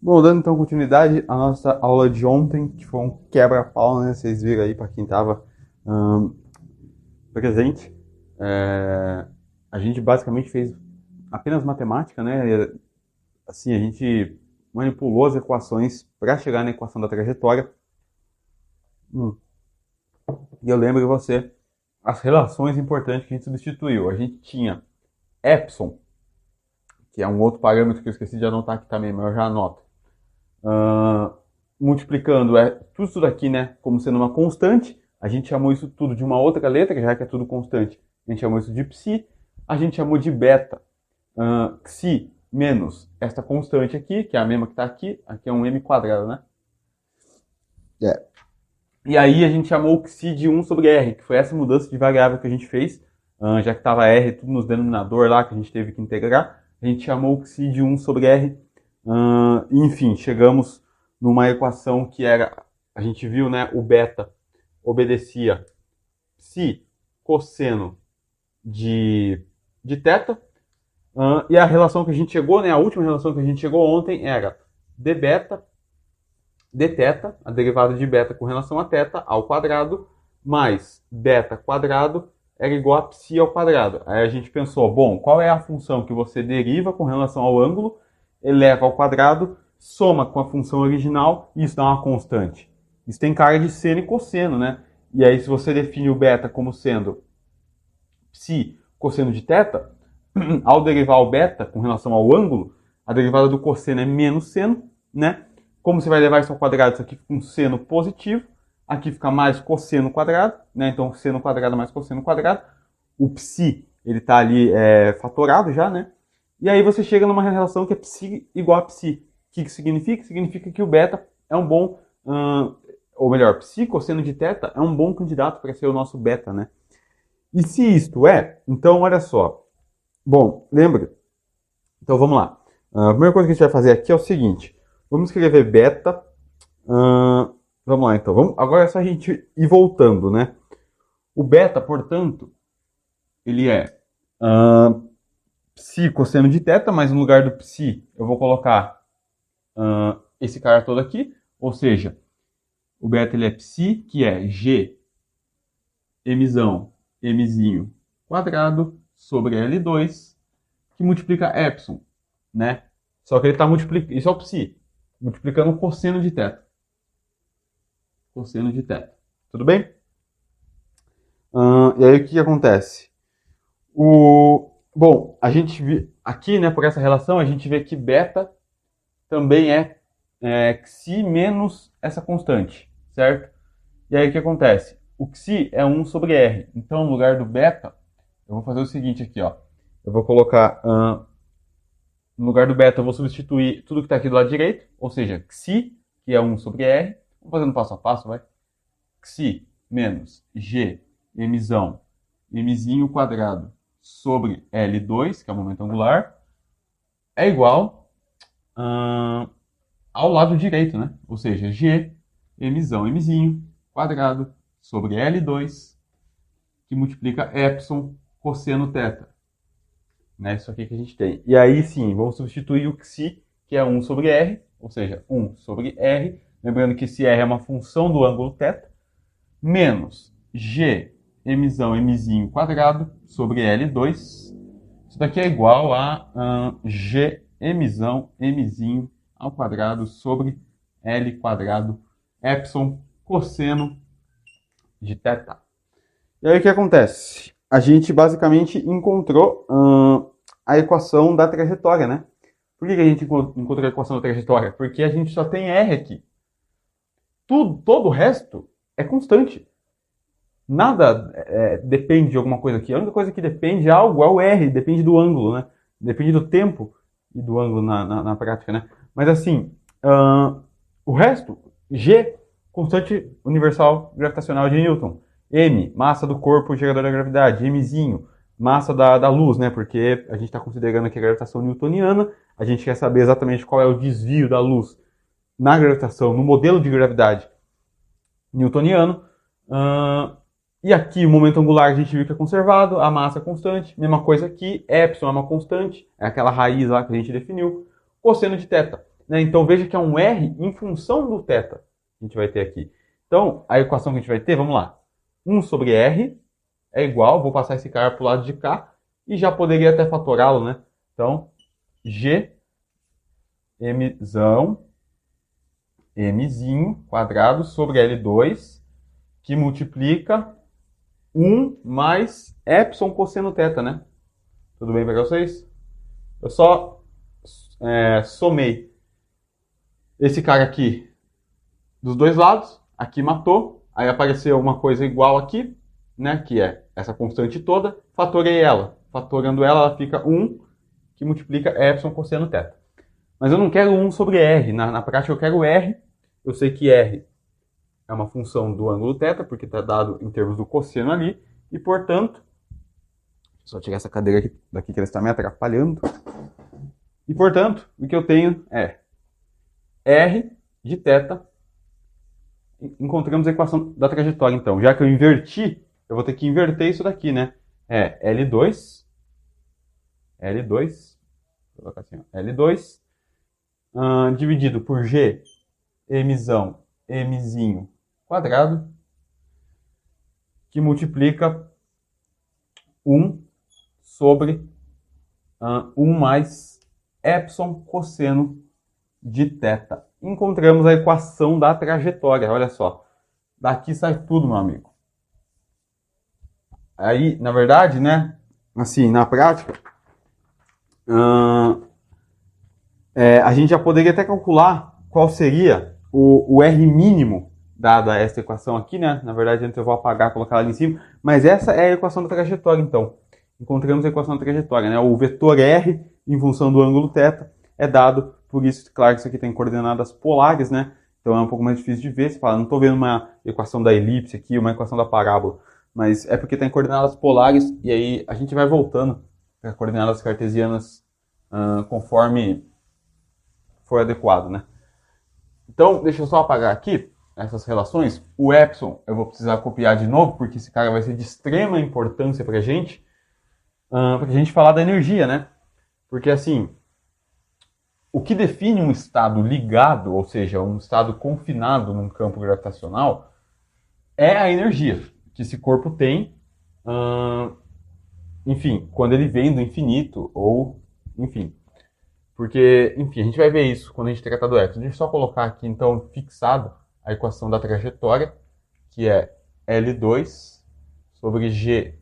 Bom, dando então continuidade à nossa aula de ontem, que foi um quebra-pau, né? Vocês viram aí para quem estava presente. É, a gente basicamente fez apenas matemática, né? Assim, a gente manipulou as equações para chegar na equação da trajetória. E eu lembro de você as relações importantes que a gente substituiu. A gente tinha epsilon, que é um outro parâmetro que eu esqueci de anotar aqui também, mas eu já anoto. Ah, multiplicando tudo isso daqui, né, como sendo uma constante. A gente chamou isso tudo de uma outra letra, já que é tudo constante. A gente chamou isso de psi. A gente chamou de beta. Xi menos esta constante aqui, que é a mesma que está aqui. Aqui é um m quadrado, né? É. E aí a gente chamou o xi de 1 sobre r, que foi essa mudança de variável que a gente fez. Já que estava r tudo nos denominador lá, que a gente teve que integrar. A gente chamou o xi de 1 sobre r. Enfim, chegamos numa equação que era, a gente viu, né, o beta obedecia psi cosseno de θ, e a relação que a gente chegou, né, a última relação que a gente chegou ontem era d beta, dθ, a derivada de beta com relação a θ ao quadrado, mais beta quadrado era igual a psi ao quadrado. Aí a gente pensou, bom, qual é a função que você deriva com relação ao ângulo, eleva ao quadrado, soma com a função original e isso dá uma constante. Isso tem cara de seno e cosseno, né? E aí se você define o beta como sendo psi cosseno de θ, ao derivar o beta com relação ao ângulo, a derivada do cosseno é menos seno, né? Como você vai levar isso ao quadrado, isso aqui fica um seno positivo, aqui fica mais cosseno quadrado, né? Então seno quadrado mais cosseno quadrado. O psi, ele está ali fatorado já, né? E aí você chega numa relação que é psi igual a psi. O que significa? Significa que o beta é um bom, ou melhor, psi cosseno de θ é um bom candidato para ser o nosso beta, né? E se isto é, então olha só. Bom, lembra? Então vamos lá. A primeira coisa que a gente vai fazer aqui é o seguinte. Vamos escrever beta. Vamos lá então. Agora é só a gente ir voltando, né? O beta, portanto, ele é psi cosseno de θ, mas no lugar do psi eu vou colocar esse cara todo aqui. Ou seja, o beta ele é psi, que é g mzão, mzinho quadrado sobre L2, que multiplica epsilon, né? Só que ele está multiplicando, isso é o psi, multiplicando o cosseno de θ. Cosseno de θ. Tudo bem? E aí o que acontece? Bom, a gente vê aqui, né, por essa relação, a gente vê que beta também é xi menos essa constante, certo? E aí o que acontece? O xi é 1 sobre r. Então, no lugar do beta, eu vou fazer o seguinte aqui, ó. Eu vou colocar, no lugar do beta, eu vou substituir tudo que está aqui do lado direito, ou seja, xi, que é 1 sobre r. Vamos fazendo passo a passo, vai. Xi menos g mzão, mzinho quadrado sobre L2, que é o momento angular, é igual ao lado direito, né? Ou seja, g mzão, mzinho quadrado sobre L2, que multiplica epsilon cosseno θ. Né? Isso aqui que a gente tem. E aí sim, vamos substituir o xi, que é 1 sobre r, ou seja, 1 sobre r. Lembrando que esse r é uma função do ângulo θ, menos g mzão, mzinho quadrado sobre L2. Isso daqui é igual a g mzão, mzinho ao quadrado sobre L quadrado epsilon cosseno de θ. E aí o que acontece? A gente basicamente encontrou a equação da trajetória, né? Por que a gente encontrou a equação da trajetória? Porque a gente só tem R aqui. Todo o resto é constante. Nada depende de alguma coisa aqui. A única coisa que depende de algo é o R, depende do ângulo, né? Depende do tempo e do ângulo na prática, né? Mas assim, o resto, G, constante universal gravitacional de Newton. M, massa do corpo gerador da gravidade. Mzinho, massa da luz, né? Porque a gente está considerando aqui a gravitação newtoniana. A gente quer saber exatamente qual é o desvio da luz na gravitação, no modelo de gravidade newtoniano. E aqui o momento angular a gente viu que é conservado, a massa é constante. Mesma coisa aqui, epsilon é uma constante, é aquela raiz lá que a gente definiu. Cosseno de θ né? Então veja que é um R em função do θ que a gente vai ter aqui. Então, a equação que a gente vai ter, vamos lá. 1 sobre R é igual, vou passar esse cara para o lado de cá, e já poderia até fatorá-lo, né? Então, G, Mzinho quadrado sobre L2, que multiplica 1 mais epsilon cosseno θ, né? Tudo bem para vocês? Eu só somei esse cara aqui dos dois lados, aqui matou, aí apareceu uma coisa igual aqui, né, que é essa constante toda, fatorei ela. Fatorando ela fica 1, que multiplica epsilon cosseno θ. Mas eu não quero 1 sobre R, na prática eu quero R, eu sei que R é uma função do ângulo θ, porque está dado em termos do cosseno ali, e portanto, só tirar essa cadeira aqui, daqui que ela está me atrapalhando, e portanto, o que eu tenho é R de θ. Encontramos a equação da trajetória, então. Já que eu inverti, eu vou ter que inverter isso daqui, né? É L2, vou colocar assim, ó, L2, dividido por G, Mzinho quadrado, que multiplica 1 sobre 1 mais epsilon cosseno de θ. Encontramos a equação da trajetória, olha só. Daqui sai tudo, meu amigo. Aí, na verdade, né, assim, na prática, a gente já poderia até calcular qual seria o R mínimo dada essa equação aqui, né? Na verdade, antes eu vou apagar e colocar ela ali em cima, mas essa é a equação da trajetória, então. Encontramos a equação da trajetória, né? O vetor R em função do ângulo θ é dado por isso, claro que isso aqui tem coordenadas polares, né? Então é um pouco mais difícil de ver. Você fala, não estou vendo uma equação da elipse aqui, uma equação da parábola. Mas é porque tem coordenadas polares e aí a gente vai voltando para coordenadas cartesianas conforme for adequado, né? Então, deixa eu só apagar aqui essas relações. O epsilon eu vou precisar copiar de novo, porque esse cara vai ser de extrema importância para a gente falar da energia, né? Porque assim, o que define um estado ligado, ou seja, um estado confinado num campo gravitacional, é a energia que esse corpo tem, enfim, quando ele vem do infinito, ou, enfim. Porque, enfim, a gente vai ver isso quando a gente tratar do epsilon. Deixa eu só colocar aqui, então, fixado a equação da trajetória, que é L2 sobre G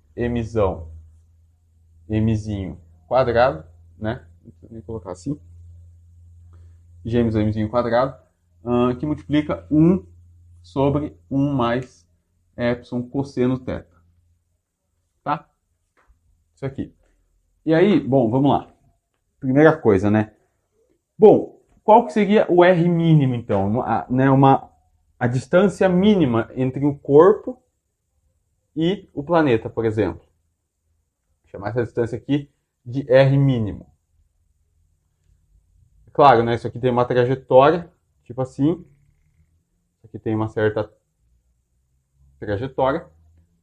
Mzinho quadrado, né? Vou colocar assim. Mzinho quadrado, que multiplica 1 sobre 1 mais epsilon cosseno θ. Tá? Isso aqui. E aí, bom, vamos lá. Primeira coisa, né? Bom, qual que seria o R mínimo, então? A distância mínima entre o corpo e o planeta, por exemplo. Vou chamar essa distância aqui de R mínimo. Claro, né? Isso aqui tem uma trajetória, tipo assim. Isso aqui tem uma certa trajetória,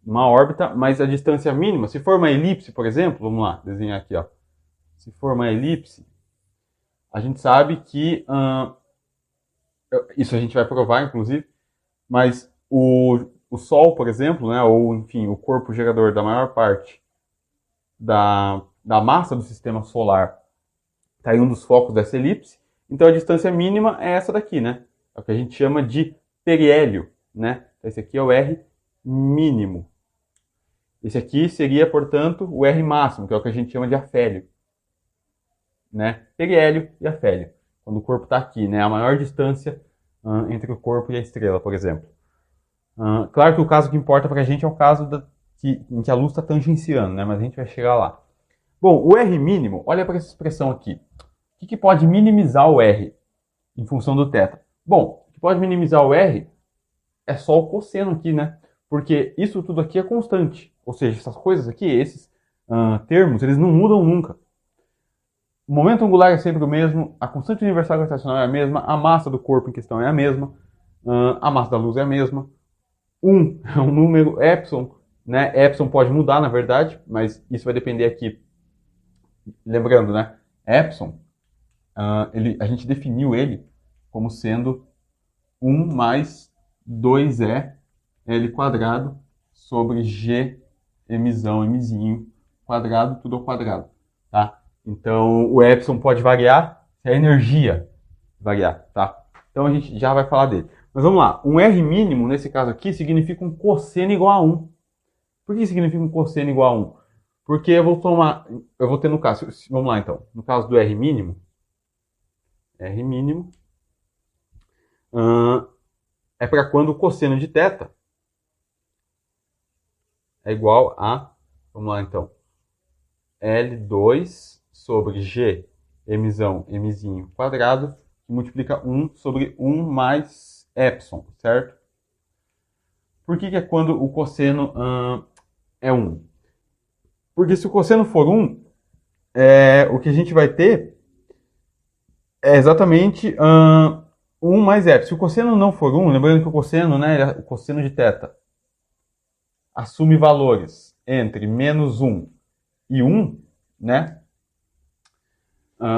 uma órbita, mas a distância mínima, se for uma elipse, por exemplo, vamos lá, desenhar aqui, ó. Se for uma elipse, a gente sabe que, isso a gente vai provar, inclusive, mas o Sol, por exemplo, né, ou enfim, o corpo gerador da maior parte da massa do sistema solar está em um dos focos dessa elipse, então a distância mínima é essa daqui, né? É o que a gente chama de periélio, né? Então esse aqui é o R mínimo. Esse aqui seria, portanto, o R máximo, que é o que a gente chama de afélio, né? Periélio e afélio. Quando o corpo está aqui, né? A maior distância entre o corpo e a estrela, por exemplo. Claro que o caso que importa para a gente é o caso em que a luz está tangenciando, né? Mas a gente vai chegar lá. Bom, o R mínimo, olha para essa expressão aqui. O que pode minimizar o R em função do θ? Bom, o que pode minimizar o R é só o cosseno aqui, né? Porque isso tudo aqui é constante. Ou seja, essas coisas aqui, esses termos, eles não mudam nunca. O momento angular é sempre o mesmo, a constante universal gravitacional é a mesma, a massa do corpo em questão é a mesma, a massa da luz é a mesma. 1 é um número, epsilon, né? Epsilon pode mudar, na verdade, mas isso vai depender aqui. Lembrando, né? Epsilon a gente definiu ele como sendo 1 mais 2E L quadrado sobre G emissão, emizinho, quadrado, tudo ao quadrado, tá? Então, o epsilon pode variar se a energia variar, tá? Então, a gente já vai falar dele. Mas vamos lá. Um R mínimo, nesse caso aqui, significa um cosseno igual a 1. Por que significa um cosseno igual a 1? Porque eu vou ter no caso, vamos lá então, no caso do R mínimo, é para quando o cosseno de θ é igual a, vamos lá então, L2 sobre G emissão, emizinho quadrado, que multiplica 1 sobre 1 mais epsilon, certo? Por que é quando o cosseno é 1? Porque se o cosseno for 1, o que a gente vai ter é exatamente 1 mais epsilon. Se o cosseno não for 1, lembrando que o cosseno, né, o cosseno de θ assume valores entre menos 1 e 1, né?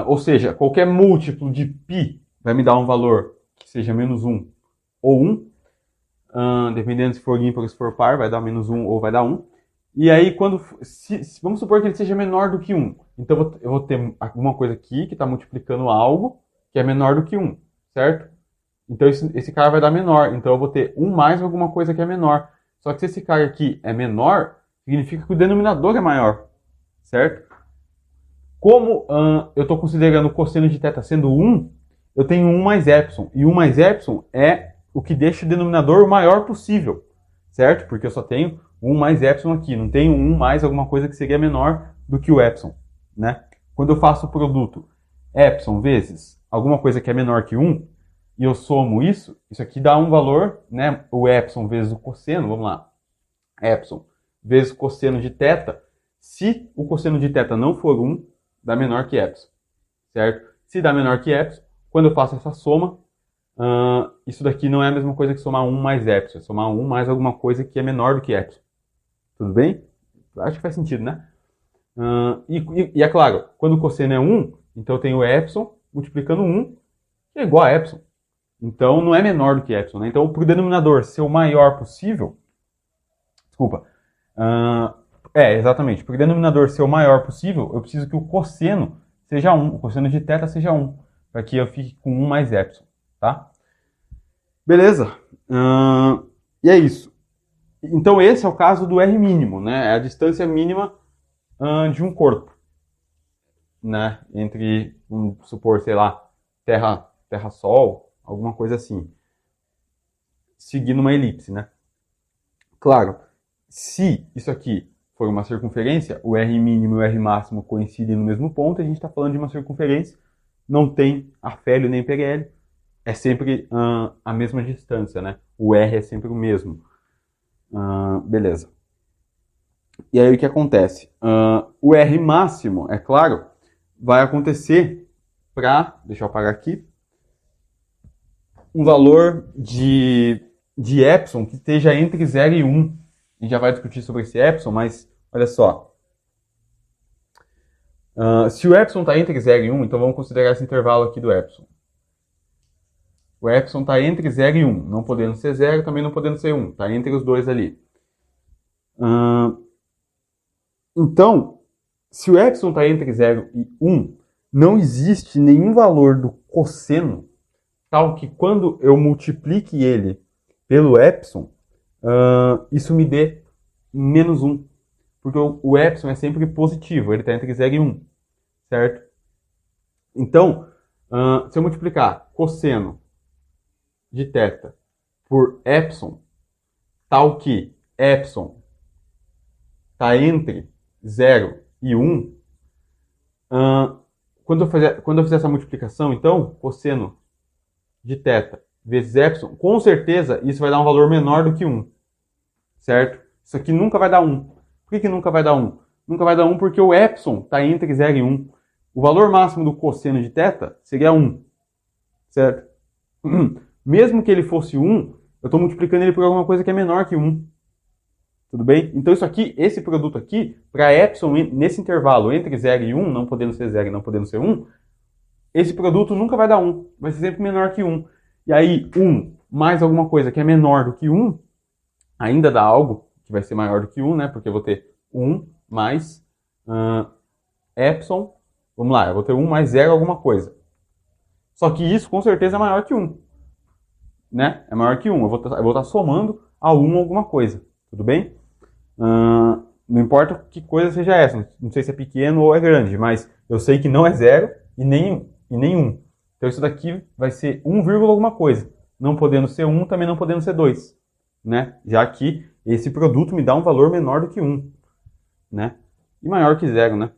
Ou seja, qualquer múltiplo de π vai me dar um valor que seja menos 1 ou 1. Dependendo se for ímpar ou se for par, vai dar menos 1 ou vai dar 1. E aí, vamos supor que ele seja menor do que 1. Então, eu vou ter alguma coisa aqui que está multiplicando algo que é menor do que 1, certo? Então, esse cara vai dar menor. Então, eu vou ter 1 mais alguma coisa que é menor. Só que se esse cara aqui é menor, significa que o denominador é maior, certo? Como eu estou considerando o cosseno de θ sendo 1, eu tenho 1 mais epsilon. E 1 mais epsilon é o que deixa o denominador o maior possível, certo? Porque eu só tenho 1 mais epsilon aqui, não tenho 1 mais alguma coisa que seria menor do que o epsilon, né? Quando eu faço o produto epsilon vezes alguma coisa que é menor que 1, e eu somo isso aqui dá um valor, né? O epsilon vezes o cosseno, vamos lá. Epsilon vezes o cosseno de θ. Se o cosseno de θ não for 1, dá menor que epsilon, certo? Se dá menor que epsilon, quando eu faço essa soma, isso daqui não é a mesma coisa que somar 1 mais epsilon, é somar 1 mais alguma coisa que é menor do que epsilon. Tudo bem? Acho que faz sentido, né? E é claro, quando o cosseno é 1, então eu tenho epsilon multiplicando 1, que é igual a epsilon. Então não é menor do que epsilon, né? Então, para o denominador ser o maior possível, desculpa, exatamente, para o denominador ser o maior possível, eu preciso que o cosseno seja 1, o cosseno de θ seja 1, para que eu fique com 1 mais epsilon, tá? Beleza? E é isso. Então esse é o caso do R mínimo, né? É a distância mínima de um corpo, né? Entre, vamos supor, sei lá, Terra-Sol, alguma coisa assim. Seguindo uma elipse, né? Claro, se isso aqui for uma circunferência, o R mínimo e o R máximo coincidem no mesmo ponto, a gente está falando de uma circunferência, não tem afélio nem perélio, é sempre a mesma distância, né? O R é sempre o mesmo. Beleza. E aí o que acontece? O R máximo, é claro, vai acontecer para, deixa eu apagar aqui, um valor de epsilon que esteja entre 0 e 1. A gente já vai discutir sobre esse epsilon, mas olha só. Se o epsilon está entre 0 e 1, então vamos considerar esse intervalo aqui do epsilon. O epsilon está entre 0 e 1, não podendo ser 0, também não podendo ser 1. Está entre os dois ali. Então, se o epsilon está entre 0 e 1, não existe nenhum valor do cosseno tal que quando eu multiplique ele pelo epsilon, isso me dê menos 1. Porque o epsilon é sempre positivo, ele está entre 0 e 1, certo? Então, se eu multiplicar cosseno de θ por epsilon, tal que epsilon está entre 0 e 1, quando eu fizer essa multiplicação, então, cosseno de θ vezes epsilon, com certeza isso vai dar um valor menor do que 1, certo? Isso aqui nunca vai dar 1. Por que nunca vai dar 1? Nunca vai dar 1 porque o epsilon está entre 0 e 1. O valor máximo do cosseno de θ seria 1, certo? Mesmo que ele fosse 1, eu estou multiplicando ele por alguma coisa que é menor que 1. Tudo bem? Então isso aqui, esse produto aqui, para epsilon nesse intervalo entre 0 e 1, não podendo ser 0 e não podendo ser 1, esse produto nunca vai dar 1, vai ser sempre menor que 1. E aí, 1 mais alguma coisa que é menor do que 1, ainda dá algo que vai ser maior do que 1, né? Porque eu vou ter 1 mais epsilon, vamos lá, eu vou ter 1 mais 0 alguma coisa. Só que isso com certeza é maior que 1, né? É maior que 1, eu vou estar somando a 1 alguma coisa, tudo bem? Não importa que coisa seja essa, não sei se é pequeno ou é grande, mas eu sei que não é 0 e nem 1. Então isso daqui vai ser 1, alguma coisa. Não podendo ser 1, também não podendo ser 2. Né? Já que esse produto me dá um valor menor do que 1. Né? E maior que 0, né?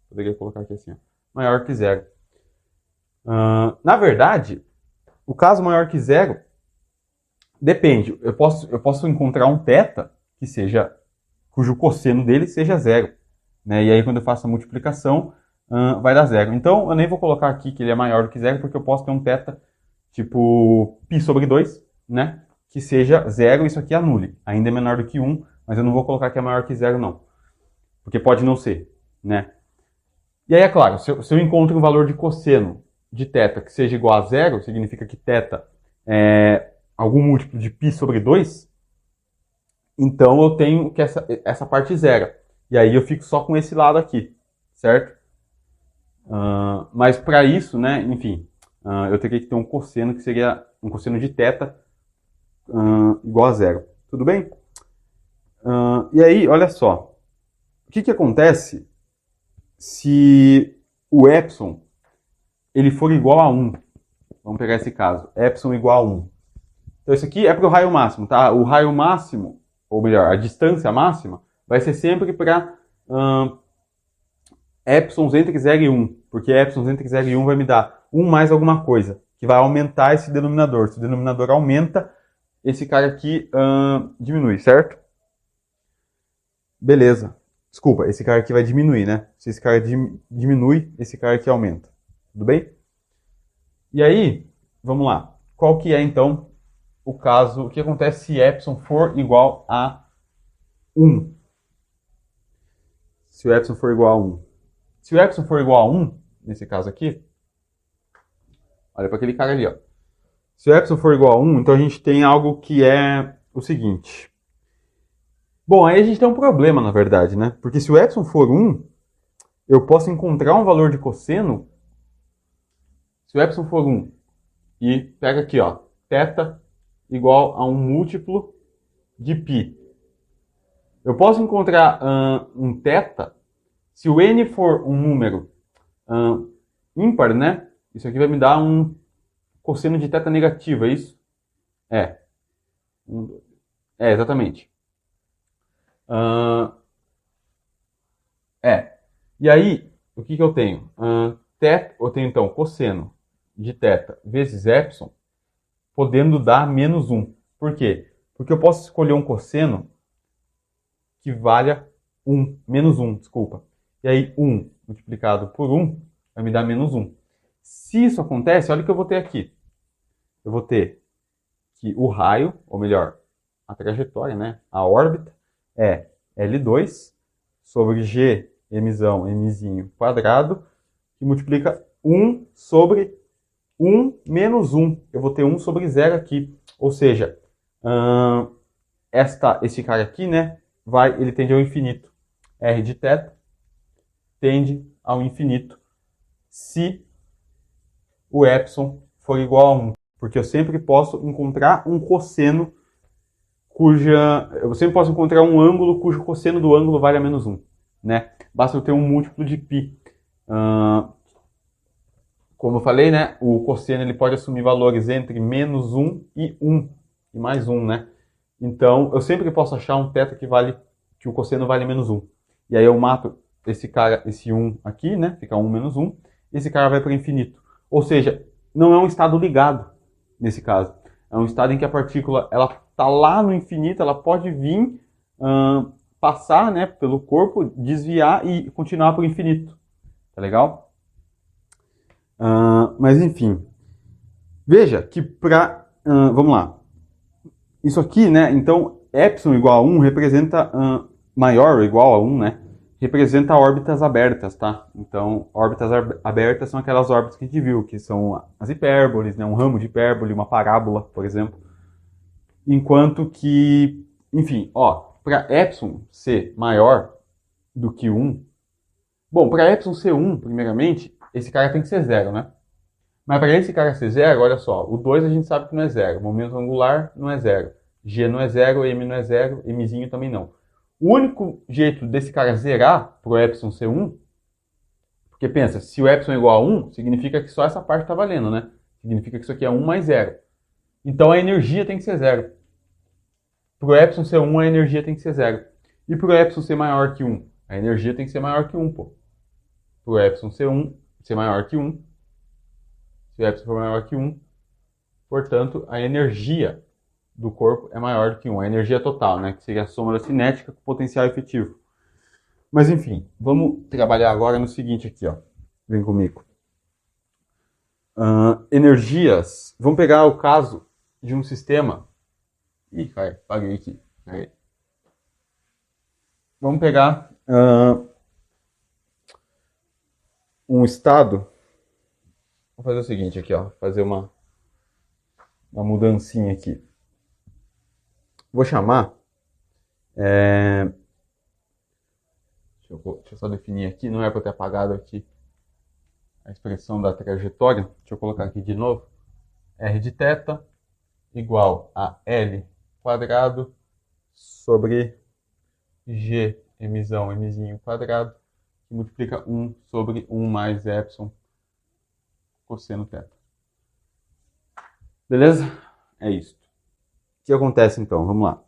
Poderia colocar aqui assim, ó. Maior que 0. Na verdade, o caso maior que 0 depende. Eu posso encontrar um θ que seja, cujo cosseno dele seja 0. Né? E aí quando eu faço a multiplicação, vai dar 0. Então eu nem vou colocar aqui que ele é maior do que 0, porque eu posso ter um θ tipo π sobre 2, né? Que seja 0 e isso aqui anule. Ainda é menor do que 1, mas eu não vou colocar que é maior que 0 não. Porque pode não ser, né? E aí, é claro, se eu encontro um valor de cosseno de θ que seja igual a 0, significa que θ é algum múltiplo de π sobre 2, então eu tenho que essa parte 0. E aí eu fico só com esse lado aqui, certo? Mas para isso, né, enfim, eu teria que ter um cosseno que seria um cosseno de θ igual a 0. Tudo bem? E aí, olha só. O que acontece se o epsilon ele for igual a 1? Vamos pegar esse caso. Epsilon igual a 1. Então, isso aqui é para o raio máximo, tá? O raio máximo, ou melhor, a distância máxima, vai ser sempre para epsilons entre 0 e 1. Porque epsilons entre 0 e 1 vai me dar 1 mais alguma coisa, que vai aumentar esse denominador. Se o denominador aumenta, esse cara aqui diminui, certo? Beleza. Desculpa, esse cara aqui vai diminuir, né? Se esse cara diminui, esse cara aqui aumenta. Tudo bem? E aí, vamos lá. Qual que é, então, o caso... O que acontece se epsilon for igual a 1? Se o epsilon for igual a 1. Se o epsilon for igual a 1, nesse caso aqui, olha para aquele cara ali, ó. Se o epsilon for igual a 1, então a gente tem algo que é o seguinte. Bom, aí a gente tem um problema, na verdade, né? Porque se o epsilon for 1, eu posso encontrar um valor de cosseno. Se o epsilon for 1, e pega aqui, ó, θ igual a um múltiplo de π. Eu posso encontrar um θ, se o n for um número ímpar, né? Isso aqui vai me dar um cosseno de θ negativo, é isso? É, exatamente. E aí, o que eu tenho? Eu tenho, então, cosseno de θ vezes epsilon, podendo dar menos 1. Por quê? Porque eu posso escolher um cosseno que valha 1, menos 1, desculpa. E aí, 1 multiplicado por 1 vai me dar menos 1. Se isso acontece, olha o que eu vou ter aqui. Eu vou ter que o raio, ou melhor, a trajetória, né? A órbita é L2 sobre G, mzinho quadrado, que multiplica 1 sobre 1 menos 1. Eu vou ter 1 sobre 0 aqui. Ou seja, esse cara aqui, né? Ele tende ao infinito. R de θ tende ao infinito se o epsilon for igual a 1. Porque eu sempre posso encontrar um cosseno eu sempre posso encontrar um ângulo cujo cosseno do ângulo vale a menos 1. Né? Basta eu ter um múltiplo de π. Como eu falei, né? O cosseno ele pode assumir valores entre menos 1 e 1. E mais 1, né? Então, eu sempre posso achar um θ que o cosseno vale menos 1. E aí eu mato esse 1 aqui, né? Fica 1 menos 1. E esse cara vai para o infinito. Ou seja, não é um estado ligado, nesse caso. É um estado em que a partícula ela está lá no infinito, ela pode vir, passar, né, pelo corpo, desviar e continuar para o infinito. Tá legal? Mas enfim. Veja que vamos lá. Isso aqui, né? Então, epsilon igual a 1 representa maior ou igual a 1, né? representa órbitas abertas, tá? Então, órbitas abertas são aquelas órbitas que a gente viu, que são as hipérboles, né? Um ramo de hipérbole, uma parábola, por exemplo. Enquanto que, enfim, ó, para epsilon ser maior do que 1, bom, para epsilon ser 1, primeiramente, esse cara tem que ser 0, né? Mas para esse cara ser 0, olha só, o 2 a gente sabe que não é 0, momento angular não é 0, G não é 0, M não é 0, Mzinho também não. O único jeito desse cara zerar pro epsilon ser 1, porque pensa, se o epsilon é igual a 1, significa que só essa parte está valendo, né? Significa que isso aqui é 1 mais 0. Então a energia tem que ser 0. Pro epsilon ser 1, a energia tem que ser 0. E pro epsilon ser maior que 1, a energia tem que ser maior que 1, pô. Pro epsilon ser maior que 1, se o epsilon for maior que 1, portanto, a energia do corpo é maior do que 1. A energia total, né? Que seria a soma da cinética com o potencial efetivo. Mas, enfim, vamos trabalhar agora no seguinte aqui, ó. Vem comigo. Energias. Vamos pegar o caso de um sistema. Ih, cara, paguei aqui. Aí. Vamos pegar um estado. Vou fazer o seguinte aqui, ó. Fazer uma mudancinha aqui. Vou chamar. Deixa eu só definir aqui. Não é para eu ter apagado aqui a expressão da trajetória. Deixa eu colocar aqui de novo. R de θ igual a L quadrado sobre G Mzinho quadrado, que multiplica 1 sobre 1 mais epsilon cosseno θ. Beleza? É isso. O que acontece então? Vamos lá.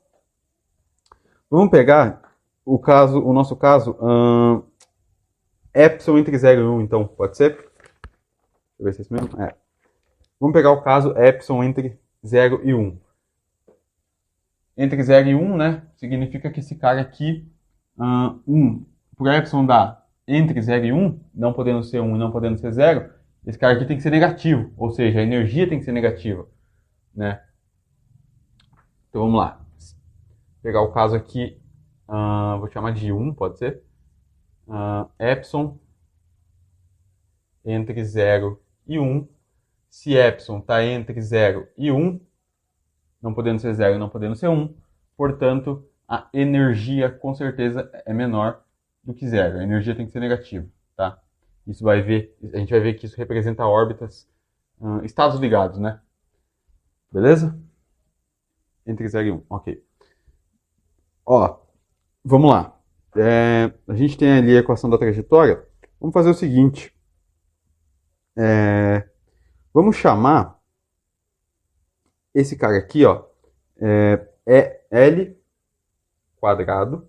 Vamos pegar o nosso caso, epsilon entre 0 e 1, então, pode ser? Deixa eu ver se é isso mesmo. É. Vamos pegar o caso epsilon entre 0 e 1. Entre 0 e 1, né? Significa que esse cara aqui, 1, por epsilon dá entre 0 e 1, não podendo ser 1 e não podendo ser 0, esse cara aqui tem que ser negativo, ou seja, a energia tem que ser negativa, né? Então vamos lá. Vou pegar o caso aqui, vou chamar de 1, pode ser? Epsilon entre 0 e 1. Se epsilon está entre 0 e 1, não podendo ser 0 e não podendo ser 1, portanto, a energia com certeza é menor do que 0. A energia tem que ser negativa, tá? A gente vai ver que isso representa órbitas, estados ligados, né? Beleza? Entre 0 e 1, ok. Ó, vamos lá. A gente tem ali a equação da trajetória. Vamos fazer o seguinte. Vamos chamar esse cara aqui, ó, é L quadrado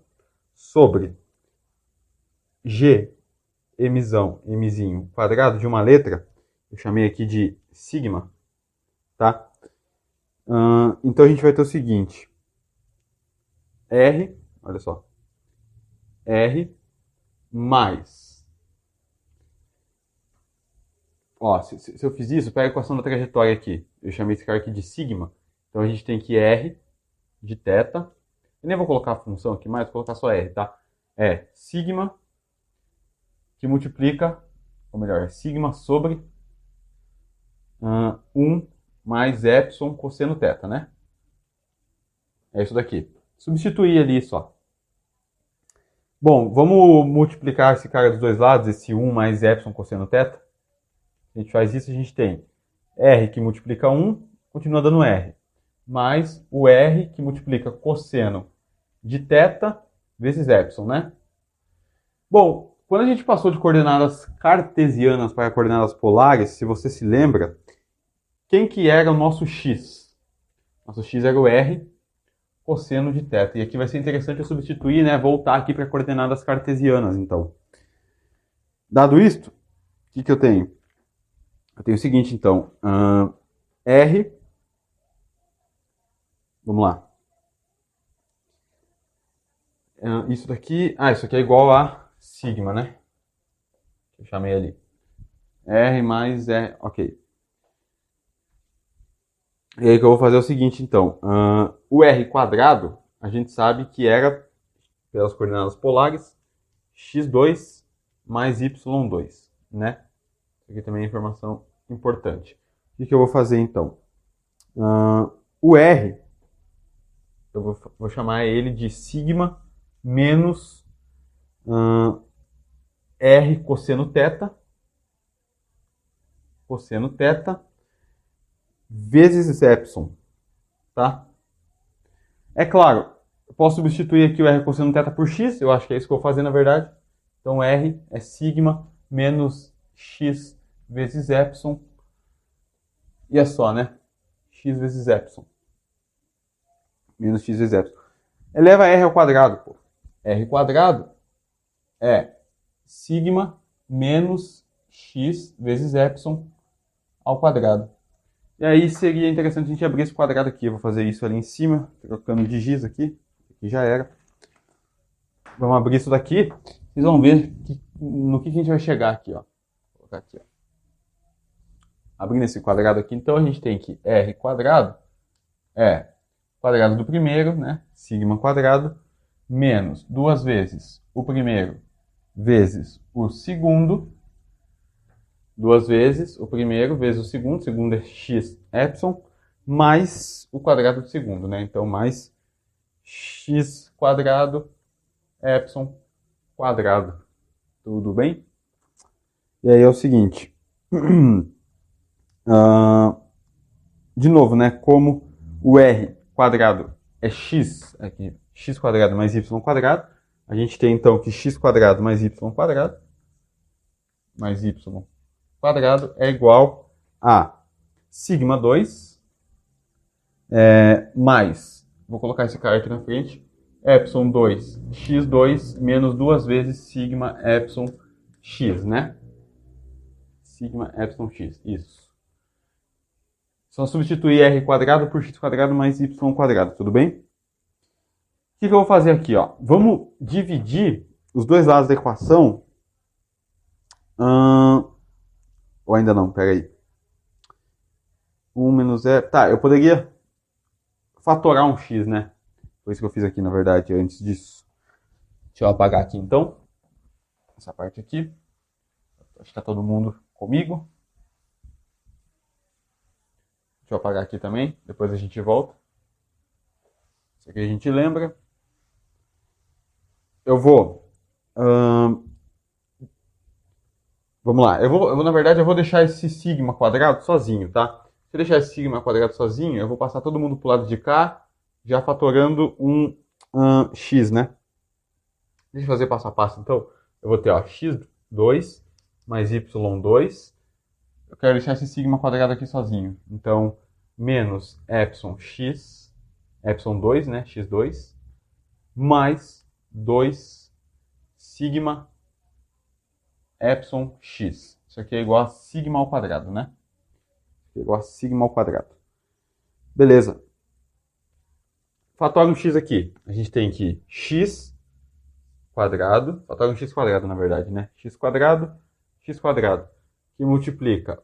sobre G Mzinho quadrado de uma letra. Eu chamei aqui de sigma, tá? Então a gente vai ter o seguinte. R, olha só. R mais. Ó, se eu fiz isso, pega a equação da trajetória aqui. Eu chamei esse cara aqui de sigma. Então a gente tem que R de θ. Eu nem vou colocar a função aqui mais, vou colocar só R, tá? É sigma que multiplica, ou melhor, é sigma sobre 1 mais epsilon cosseno θ, né? É isso daqui. Substituir ali só. Bom, vamos multiplicar esse cara dos dois lados, esse 1 mais epsilon cosseno θ. A gente faz isso, a gente tem R que multiplica 1, continua dando R, mais o R que multiplica cosseno de θ vezes epsilon, né? Bom, quando a gente passou de coordenadas cartesianas para coordenadas polares, se você se lembra, quem que era o nosso x? Nosso x era o R cosseno de θ. E aqui vai ser interessante eu substituir, né? Voltar aqui para coordenadas cartesianas, então. Dado isto, o que eu tenho? Eu tenho o seguinte, então. R. Vamos lá. Isso daqui. Isso aqui é igual a sigma, né? Eu chamei ali. R mais R. Ok. E aí que eu vou fazer é o seguinte, então. O R quadrado, a gente sabe que era, pelas coordenadas polares, x2 mais y2, né? Isso aqui também é informação importante. O que eu vou fazer, então? O R, eu vou chamar ele de sigma menos R cosseno θ, vezes epsilon, tá? É claro, eu posso substituir aqui o R cosseno θ por x, eu acho que é isso que eu vou fazer na verdade. Então R é sigma menos x vezes epsilon, e é só, né? X vezes epsilon. Menos x vezes epsilon. Eleva R ao quadrado, pô. R quadrado é sigma menos x vezes epsilon ao quadrado. E aí seria interessante a gente abrir esse quadrado aqui. Eu vou fazer isso ali em cima, trocando de giz aqui. Aqui já era. Vamos abrir isso daqui. Vocês vão ver no que a gente vai chegar aqui, ó. Vou colocar aqui, ó. Abrindo esse quadrado aqui, então a gente tem que R quadrado é quadrado do primeiro, né? Sigma quadrado, menos 2 vezes o primeiro vezes o segundo, 2 vezes o primeiro vezes o segundo é x epsilon, mais o quadrado do segundo, né? Então, mais x quadrado epsilon quadrado. Tudo bem? E aí é o seguinte. De novo, né? Como o R quadrado é x, aqui, x quadrado mais y quadrado, a gente tem então que x quadrado mais y quadrado é igual a sigma 2 mais, vou colocar esse cara aqui na frente, epsilon 2 x2 menos 2 vezes sigma epsilon x, né? Sigma epsilon x, isso. Só substituir r quadrado por x quadrado mais y quadrado, tudo bem? O que eu vou fazer aqui, ó? Vamos dividir os dois lados da equação. Ou ainda não, peraí. 1 menos 0. Tá, eu poderia fatorar um x, né? Foi isso que eu fiz aqui, na verdade, antes disso. Deixa eu apagar aqui, então. Essa parte aqui. Acho que tá todo mundo comigo. Deixa eu apagar aqui também, depois a gente volta. Isso aqui a gente lembra. Eu vou... vamos lá. Na verdade, eu vou deixar esse sigma quadrado sozinho, tá? Se eu deixar esse sigma quadrado sozinho, eu vou passar todo mundo pro lado de cá, já fatorando um x, né? Deixa eu fazer passo a passo, então. Eu vou ter, ó, x2 mais y2. Eu quero deixar esse sigma quadrado aqui sozinho. Então, menos epsilon x, epsilon 2, né? x2, mais 2 sigma epsilon x. Isso aqui é igual a sigma ao quadrado, né? É igual a sigma ao quadrado. Beleza. Fatora um x aqui. A gente tem que x quadrado, fatora um x quadrado, na verdade, né? X quadrado, que multiplica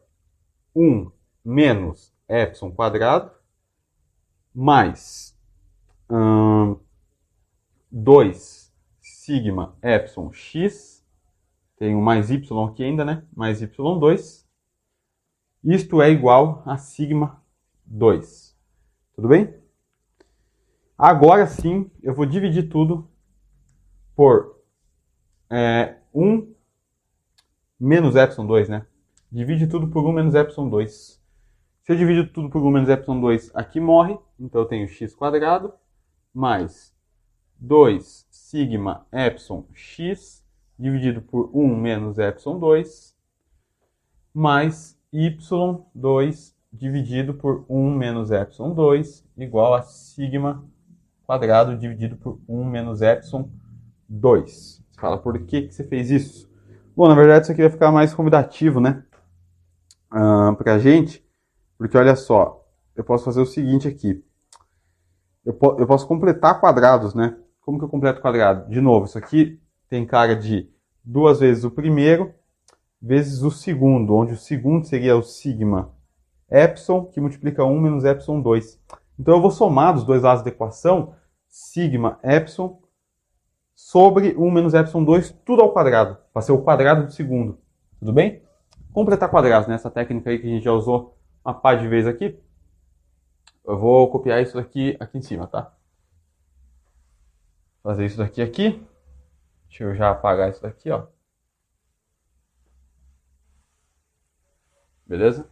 1 menos epsilon quadrado, mais 2 sigma epsilon x, tem um mais y aqui ainda, né? Mais y2. Isto é igual a sigma 2. Tudo bem? Agora sim, eu vou dividir tudo por 1 menos epsilon 2, né? Divide tudo por 1 menos epsilon 2. Se eu dividir tudo por 1 menos epsilon 2, aqui morre. Então eu tenho x quadrado mais 2 sigma epsilon x dividido por 1 menos epsilon 2 mais y2 dividido por 1 menos epsilon 2 igual a sigma quadrado dividido por 1 menos epsilon 2. Você fala, por que você fez isso? Bom, na verdade isso aqui vai ficar mais convidativo, né? Pra gente, porque olha só, eu posso fazer o seguinte aqui. Eu posso completar quadrados, né? Como que eu completo quadrado? De novo, isso aqui tem cara de 2 vezes o primeiro vezes o segundo, onde o segundo seria o sigma epsilon, que multiplica 1 menos epsilon 2. Então eu vou somar dos dois lados da equação sigma epsilon sobre 1 menos epsilon 2, tudo ao quadrado. Vai ser o quadrado do segundo. Tudo bem? Completar quadrados, né? Essa técnica aí que a gente já usou uma par de vezes aqui. Eu vou copiar isso daqui em cima, tá? Fazer isso daqui aqui. Deixa eu já apagar isso daqui, ó. Beleza?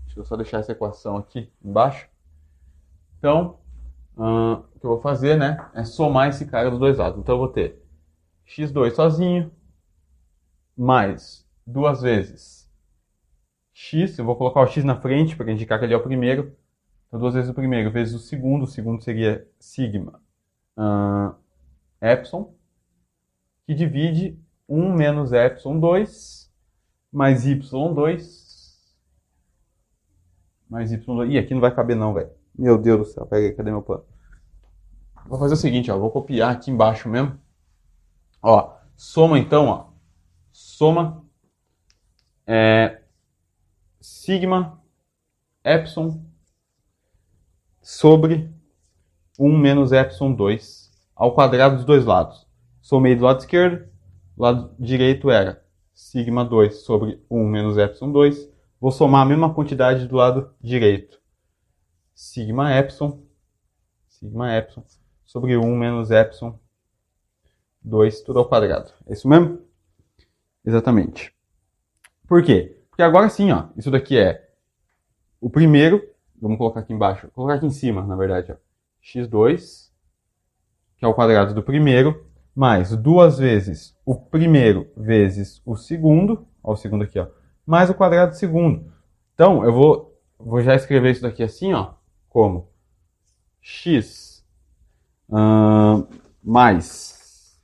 Deixa eu só deixar essa equação aqui embaixo. Então, o que eu vou fazer, né, é somar esse cara dos dois lados. Então eu vou ter x2 sozinho, mais duas vezes x, eu vou colocar o x na frente para indicar que ele é o primeiro. Então duas vezes o primeiro vezes o segundo seria sigma epsilon, que divide 1 menos epsilon 2 mais y2 mais y2. Ih, aqui não vai caber não, velho. Meu Deus do céu, pega aí, cadê meu plano? Vou fazer o seguinte, ó, vou copiar aqui embaixo mesmo. Ó, soma então, ó. Soma sigma epsilon sobre 1 menos epsilon 2 ao quadrado dos dois lados. Somei do lado esquerdo, do lado direito era sigma 2 sobre 1 menos epsilon 2. Vou somar a mesma quantidade do lado direito. Sigma epsilon sobre 1 menos epsilon 2, tudo ao quadrado. É isso mesmo? Exatamente. Por quê? Porque agora sim, ó, isso daqui é o primeiro, vamos colocar aqui embaixo, vou colocar aqui em cima, na verdade, ó, x2, que é o quadrado do primeiro, mais duas vezes o primeiro vezes o segundo, ó, o segundo aqui, ó, mais o quadrado do segundo. Então, eu vou já escrever isso daqui assim, ó, como x mais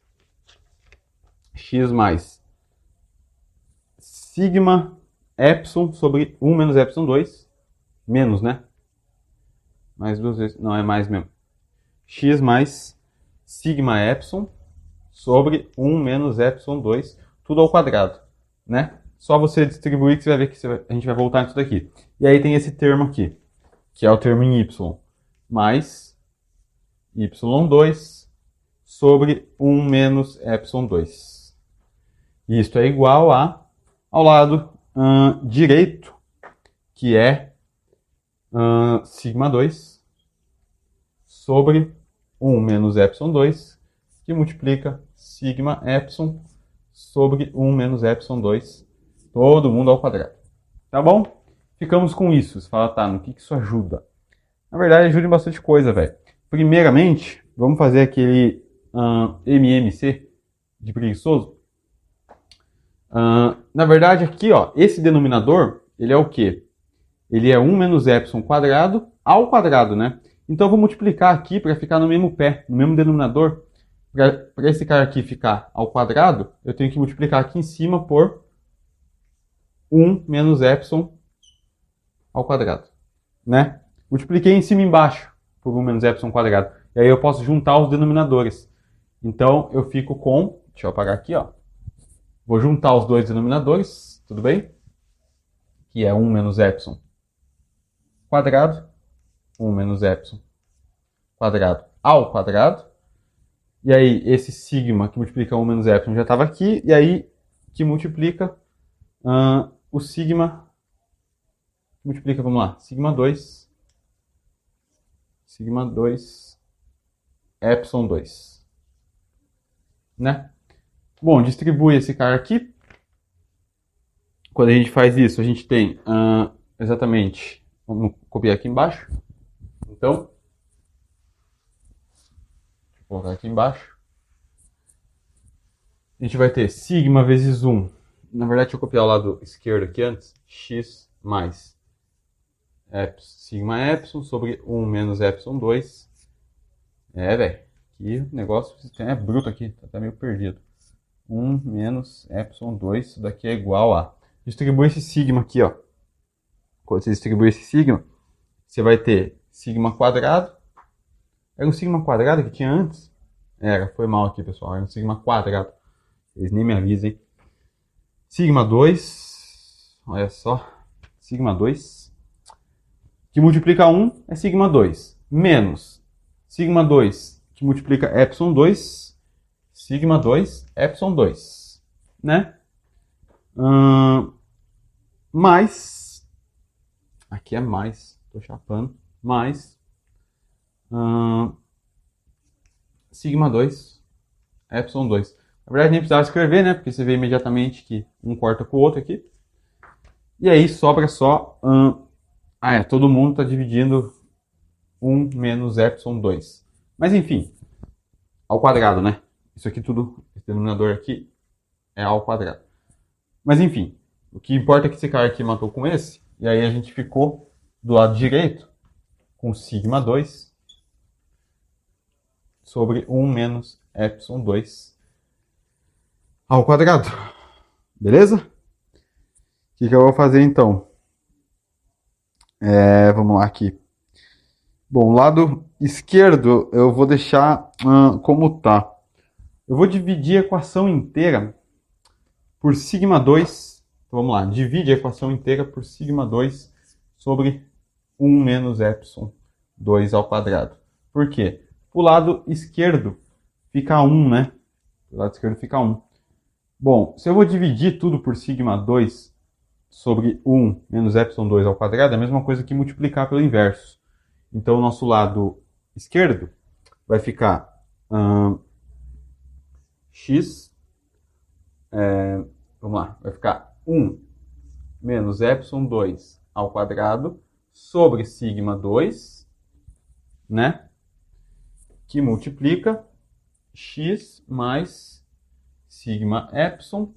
sigma epsilon sobre 1 menos epsilon 2, menos, né? Mais duas vezes, não, é mais mesmo. X mais sigma epsilon sobre 1 menos epsilon 2, tudo ao quadrado, né? Só você distribuir que você vai ver que a gente vai voltar nisso daqui. E aí tem esse termo aqui, que é o termo em y, mais y2 sobre 1 menos epsilon 2. Isto é igual ao lado direito, que é sigma 2 sobre 1 menos epsilon 2, que multiplica sigma epsilon sobre 1 menos epsilon 2, todo mundo ao quadrado. Tá bom? Ficamos com isso. Você fala, tá, no que isso ajuda? Na verdade, ajuda em bastante coisa, velho. Primeiramente, vamos fazer aquele MMC de preguiçoso. Na verdade, aqui, ó, esse denominador, ele é o quê? Ele é 1 menos epsilon quadrado ao quadrado, né? Então, eu vou multiplicar aqui para ficar no mesmo pé, no mesmo denominador. Para esse cara aqui ficar ao quadrado, eu tenho que multiplicar aqui em cima por 1 menos epsilon ao quadrado, né? Multipliquei em cima e embaixo por 1 menos epsilon quadrado. E aí eu posso juntar os denominadores. Então, eu fico com... Deixa eu apagar aqui, ó. Vou juntar os dois denominadores, tudo bem? Que é 1 menos epsilon quadrado. 1 menos epsilon quadrado ao quadrado. E aí, esse sigma que multiplica 1 menos epsilon já estava aqui. E aí, que multiplica o sigma... Multiplica, vamos lá, sigma 2 epsilon 2, né? Bom, distribui esse cara aqui. Quando a gente faz isso, a gente tem exatamente, vamos copiar aqui embaixo. Então, deixa eu colocar aqui embaixo. A gente vai ter sigma vezes 1. Na verdade, deixa eu copiar o lado esquerdo aqui antes. X mais sigma epsilon sobre 1 menos epsilon 2. Velho. Que negócio é bruto aqui. Tá até meio perdido. 1 menos epsilon 2. Isso daqui é igual a... Distribui esse sigma aqui, ó. Quando você distribui esse sigma, você vai ter sigma quadrado. Era um sigma quadrado que tinha antes? Foi mal aqui, pessoal. Era um sigma quadrado. Eles nem me avisem. Sigma 2. Olha só. Sigma 2. Que multiplica 1 é sigma 2. Menos sigma 2, que multiplica epsilon 2, sigma 2, epsilon 2, né? Mais, aqui é mais, tô chapando, mais sigma 2, epsilon 2. Na verdade, nem precisava escrever, né? Porque você vê imediatamente que um corta com o outro aqui. E aí sobra só... todo mundo está dividindo 1 menos epsilon 2. Mas enfim, ao quadrado, né? Isso aqui tudo, esse denominador aqui é ao quadrado. Mas enfim, o que importa é que esse cara aqui matou com esse. E aí a gente ficou do lado direito com sigma 2 sobre 1 menos epsilon 2 ao quadrado. Beleza? O que eu vou fazer então? Vamos lá aqui. Bom, o lado esquerdo eu vou deixar como tá. Eu vou dividir a equação inteira por sigma 2. Então, vamos lá, divide a equação inteira por sigma 2 sobre 1 menos epsilon 2 ao quadrado. Por quê? O lado esquerdo fica 1, né? O lado esquerdo fica 1. Bom, se eu vou dividir tudo por sigma 2 sobre 1 menos epsilon 2 ao quadrado, é a mesma coisa que multiplicar pelo inverso. Então, o nosso lado esquerdo vai ficar x, vamos lá, vai ficar 1 menos epsilon 2 ao quadrado sobre sigma 2, né? Que multiplica x mais sigma epsilon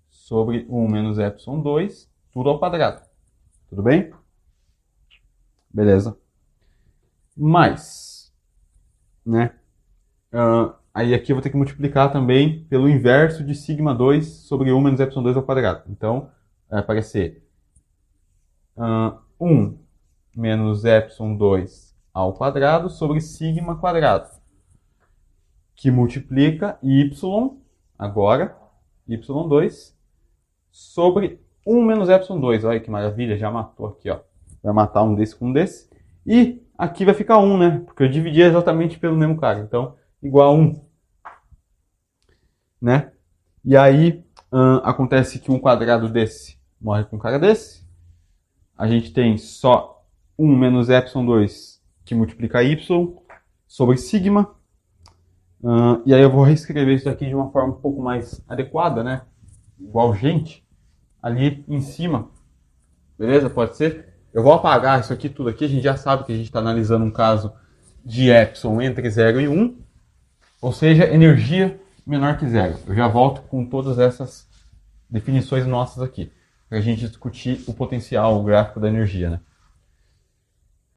sobre 1 menos epsilon 2, tudo ao quadrado. Tudo bem? Beleza. Mais, né? Aí aqui eu vou ter que multiplicar também pelo inverso de sigma 2 sobre 1 menos epsilon 2 ao quadrado. Então, vai aparecer 1 menos epsilon 2 ao quadrado sobre sigma quadrado, que multiplica y, agora, y2, sobre 1 menos epsilon 2. Olha que maravilha, já matou aqui, ó. Vai matar um desse com um desse. E aqui vai ficar 1, né? Porque eu dividi exatamente pelo mesmo cara. Então, igual a 1. Né? E aí, acontece que um quadrado desse morre com um cara desse. A gente tem só 1 menos epsilon 2 que multiplica y sobre sigma. E aí eu vou reescrever isso aqui de uma forma um pouco mais adequada, né? Igual gente. Ali em cima. Beleza? Pode ser? Eu vou apagar isso aqui, tudo aqui. A gente já sabe que a gente está analisando um caso de epsilon entre 0 e 1. Ou seja, energia menor que 0. Eu já volto com todas essas definições nossas aqui. Para a gente discutir o potencial, o gráfico da energia, né?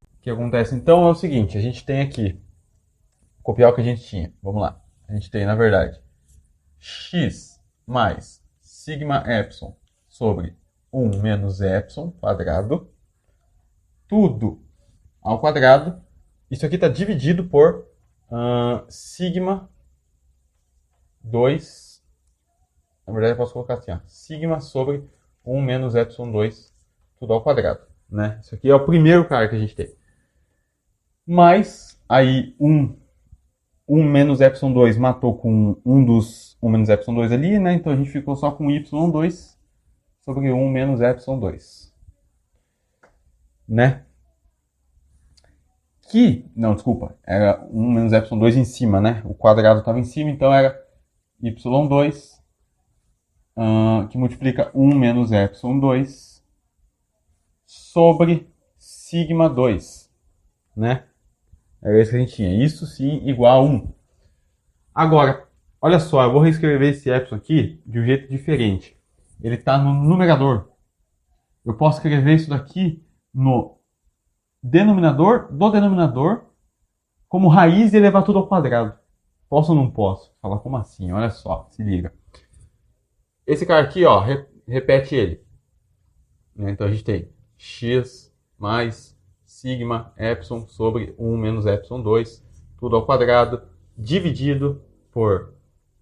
O que acontece então é o seguinte. A gente tem aqui, copiar o que a gente tinha. Vamos lá. A gente tem, na verdade, x mais sigma epsilon sobre 1 menos epsilon quadrado, tudo ao quadrado. Isso aqui está dividido por sigma 2. Na verdade, eu posso colocar assim, ó, sigma sobre 1 menos epsilon 2, tudo ao quadrado. Né? Isso aqui é o primeiro cara que a gente tem. Mas, aí, 1 menos epsilon 2 matou com um dos 1 menos epsilon 2 ali, né? Então a gente ficou só com y2 sobre 1 menos epsilon 2. Né? Não, desculpa, era 1 menos epsilon 2 em cima, né? O quadrado estava em cima, então era y2 que multiplica 1 menos epsilon 2 sobre sigma 2, né? Era isso que a gente tinha. Isso sim igual a 1. Agora, olha só, eu vou reescrever esse epsilon aqui de um jeito diferente. Ele está no numerador. Eu posso escrever isso daqui no denominador do denominador como raiz e elevar tudo ao quadrado. Posso ou não posso? Fala, como assim? Olha só, se liga. Esse cara aqui, ó, repete ele. Então a gente tem x mais sigma epsilon sobre 1 menos epsilon 2, tudo ao quadrado, dividido por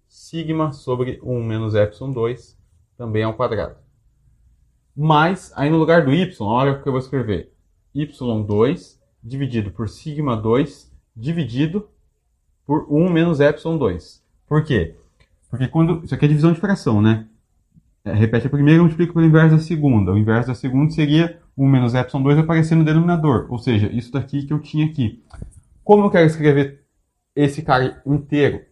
sigma sobre 1 menos epsilon 2, também ao quadrado. Mas, aí no lugar do y, olha o que eu vou escrever. y2 dividido por sigma 2 dividido por 1 menos epsilon 2. Por quê? Porque quando... Isso aqui é divisão de fração, né? Repete a primeira e multiplica pelo inverso da segunda. O inverso da segunda seria 1 menos epsilon 2 aparecendo no denominador. Ou seja, isso daqui que eu tinha aqui. Como eu quero escrever esse cara inteiro, que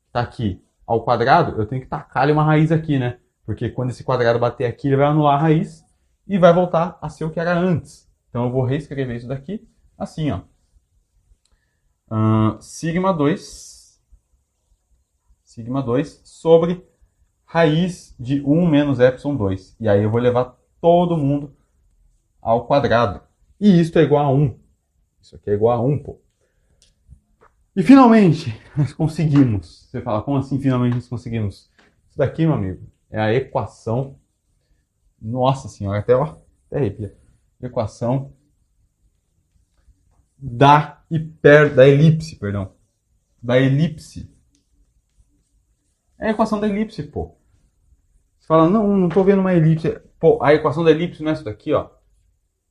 está aqui, ao quadrado, eu tenho que tacar-lhe uma raiz aqui, né? Porque quando esse quadrado bater aqui, ele vai anular a raiz e vai voltar a ser o que era antes. Então eu vou reescrever isso daqui assim, ó. Sigma 2 sobre raiz de 1 menos epsilon 2. E aí eu vou levar todo mundo ao quadrado. E isso é igual a 1. Isso aqui é igual a 1, pô. E finalmente, nós conseguimos. Você fala, como assim finalmente nós conseguimos? Isso daqui, meu amigo, é a equação. Nossa senhora, até arrepia. Equação da elipse, perdão. Da elipse. É a equação da elipse, pô. Você fala, não tô vendo uma elipse. Pô, a equação da elipse não é isso daqui, ó.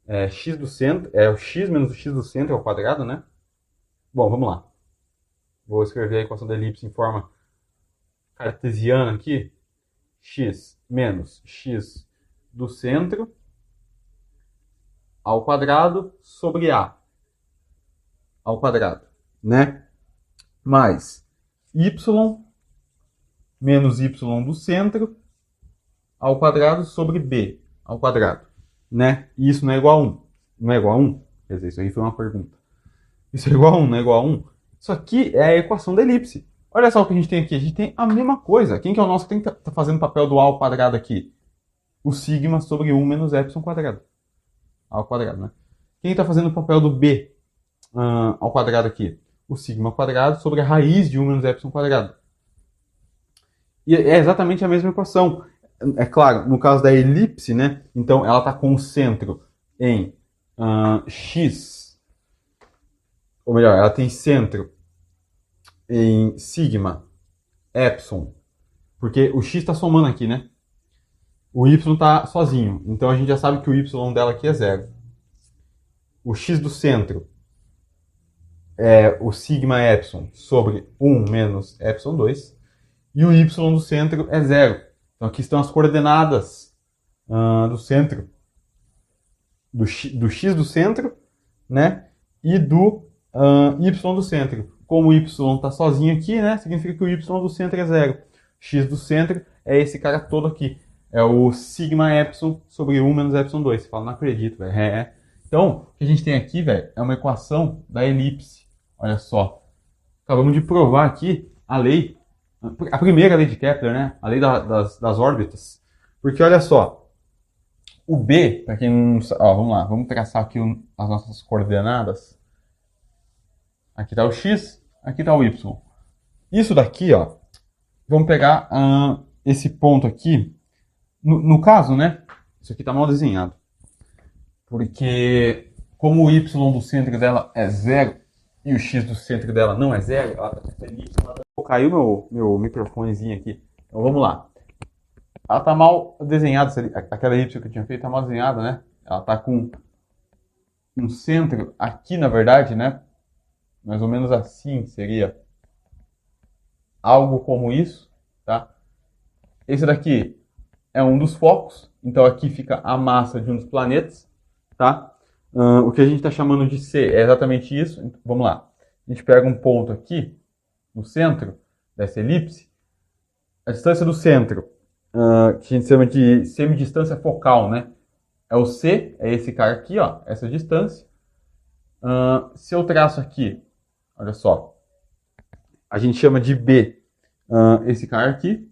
É x do centro, é o x menos o x do centro ao quadrado, né? Bom, vamos lá. Vou escrever a equação da elipse em forma cartesiana aqui. X menos x do centro ao quadrado sobre a ao quadrado, né? Mais y menos y do centro ao quadrado sobre b ao quadrado, né? E isso não é igual a 1. Não é igual a 1? Quer dizer, isso aí foi uma pergunta. Isso é igual a 1, não é igual a 1? Isso aqui é a equação da elipse. Olha só o que a gente tem aqui. A gente tem a mesma coisa. Quem que é o nosso que está fazendo o papel do a ao quadrado aqui? O sigma sobre 1 menos epsilon quadrado. Ao quadrado, né? Quem está fazendo o papel do b ao quadrado aqui? O sigma quadrado sobre a raiz de 1 menos epsilon quadrado. E é exatamente a mesma equação. É claro, no caso da elipse, né? Então ela está com o centro em x. Ou melhor, ela tem centro em sigma epsilon. Porque o x está somando aqui, né? O y está sozinho. Então a gente já sabe que o y dela aqui é zero. O x do centro é o sigma epsilon sobre 1 menos epsilon 2. E o y do centro é zero. Então aqui estão as coordenadas do centro. Do x do centro, né? E do y do centro. Como o y está sozinho aqui, né? Significa que o y do centro é zero. X do centro é esse cara todo aqui. É o sigma epsilon sobre 1 menos epsilon 2. Você fala, não acredito, velho. Então, o que a gente tem aqui, velho, é uma equação da elipse. Olha só. Acabamos de provar aqui a lei, a primeira lei de Kepler, né? A lei das órbitas. Porque olha só, o B, para quem não sabe, ó, vamos lá, vamos traçar aqui as nossas coordenadas. Aqui está o X, aqui está o Y. Isso daqui, ó, vamos pegar esse ponto aqui. No caso, né, isso aqui está mal desenhado. Porque como o Y do centro dela é zero e o X do centro dela não é zero, ela tá feliz. Caiu meu microfonezinho aqui. Então vamos lá. Ela tá mal desenhada, aquela elipse que eu tinha feito tá mal desenhada, né? Ela tá com um centro aqui, na verdade, né? Mais ou menos assim seria algo como isso, tá? Esse daqui é um dos focos, então aqui fica a massa de um dos planetas, tá? O que a gente está chamando de C é exatamente isso. Vamos lá. A gente pega um ponto aqui, no centro dessa elipse. A distância do centro, que a gente chama de semidistância focal, né? É o C, é esse cara aqui, ó, essa distância. Se eu traço aqui, olha só, a gente chama de B, esse cara aqui,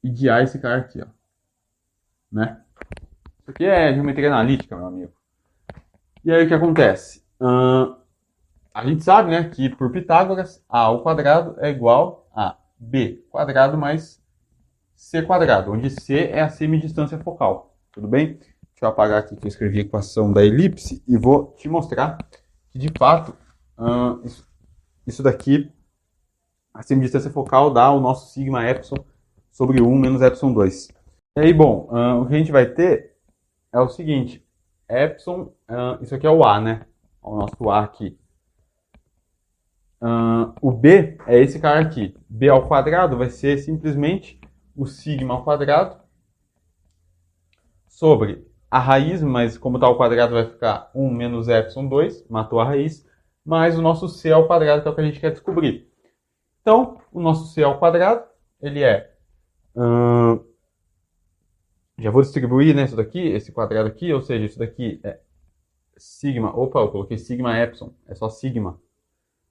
e de A esse cara aqui, ó, né? Isso aqui é geometria analítica, meu amigo. E aí o que acontece? A gente sabe, né, que por Pitágoras, A ao quadrado é igual a B quadrado mais C quadrado, onde C é a semidistância focal. Tudo bem? Deixa eu apagar aqui que eu escrevi a equação da elipse e vou te mostrar que, de fato, isso daqui, a semidistância focal dá o nosso sigma epsilon sobre 1 menos epsilon 2. E aí, bom, o que a gente vai ter é o seguinte, epsilon, isso aqui é o A, né? O nosso A aqui. O B é esse cara aqui. B ao quadrado vai ser simplesmente o sigma ao quadrado sobre a raiz, mas como está ao quadrado vai ficar 1 menos epsilon 2, matou a raiz, mais o nosso C ao quadrado, que é o que a gente quer descobrir. Então, o nosso C ao quadrado, ele é... já vou distribuir, né, isso daqui, esse quadrado aqui, ou seja, isso daqui é sigma... Opa, eu coloquei sigma epsilon, é só sigma.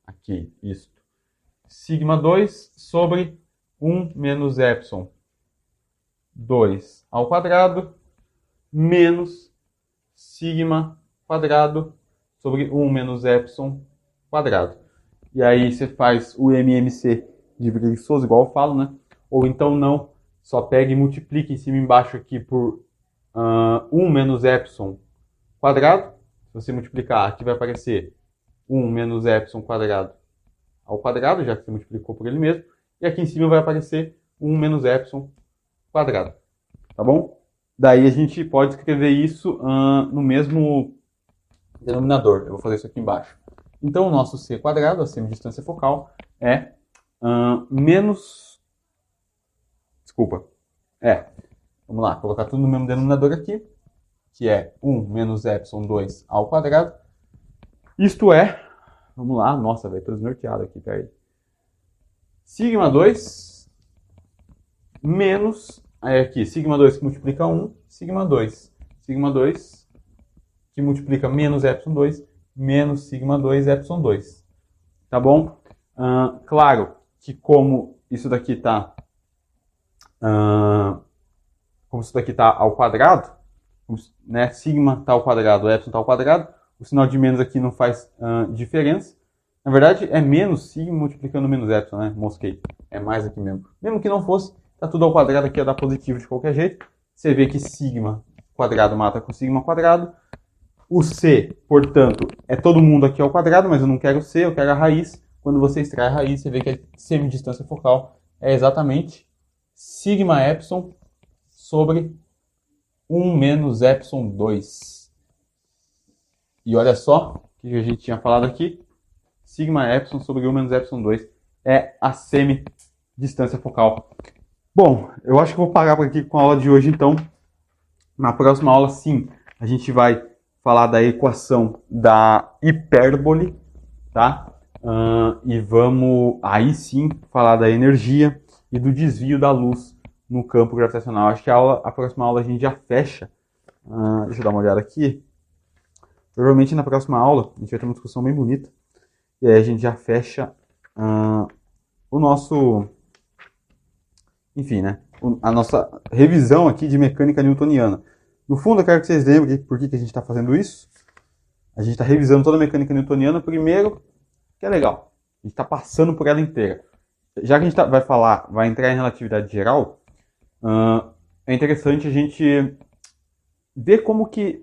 Aqui, isso. Sigma 2 sobre 1 menos epsilon 2 ao quadrado menos sigma quadrado sobre 1 menos epsilon quadrado. E aí você faz o MMC de preguiçoso, igual eu falo, né? Ou então não, só pega e multiplica em cima e embaixo aqui por 1 menos epsilon quadrado. Se você multiplicar, aqui vai aparecer 1 menos epsilon quadrado ao quadrado, já que você multiplicou por ele mesmo. E aqui em cima vai aparecer 1 menos epsilon quadrado. Tá bom? Daí a gente pode escrever isso no mesmo denominador. Eu vou fazer isso aqui embaixo. Então, o nosso C quadrado, a semidistância focal, é menos... Desculpa. Vamos lá, colocar tudo no mesmo denominador aqui, que é 1 menos epsilon 2 ao quadrado. Isto é... Vamos lá, nossa, velho, tô desnorteado aqui, peraí. Sigma 2 menos... Aí aqui, sigma 2 que multiplica 1, sigma 2. Sigma 2 que multiplica menos epsilon 2, menos sigma 2, epsilon 2. Tá bom? Claro que como isso daqui está ao quadrado, né, sigma está ao quadrado, epsilon está ao quadrado, o sinal de menos aqui não faz diferença. Na verdade, é menos sigma multiplicando menos epsilon, né? Mosquei. É mais aqui mesmo. Mesmo que não fosse, tá tudo ao quadrado aqui, ia dar positivo de qualquer jeito. Você vê que sigma quadrado mata com sigma quadrado. O C, portanto, é todo mundo aqui ao quadrado, mas eu não quero o C, eu quero a raiz. Quando você extrai a raiz, você vê que a semidistância focal é exatamente sigma epsilon sobre 1 menos epsilon 2. E olha só o que a gente tinha falado aqui. Sigma epsilon sobre 1 menos epsilon 2 é a semidistância focal. Bom, eu acho que vou parar por aqui com a aula de hoje, então. Na próxima aula, sim, a gente vai falar da equação da hipérbole, tá? E vamos, aí sim, falar da energia e do desvio da luz no campo gravitacional. Acho que a próxima aula a gente já fecha. Deixa eu dar uma olhada aqui. Provavelmente na próxima aula a gente vai ter uma discussão bem bonita. E aí a gente já fecha o nosso... Enfim, né? A nossa revisão aqui de mecânica newtoniana. No fundo, eu quero que vocês lembrem por que a gente está fazendo isso. A gente está revisando toda a mecânica newtoniana. Primeiro, que é legal. A gente está passando por ela inteira. Já que a gente vai entrar em relatividade geral, é interessante a gente ver como que,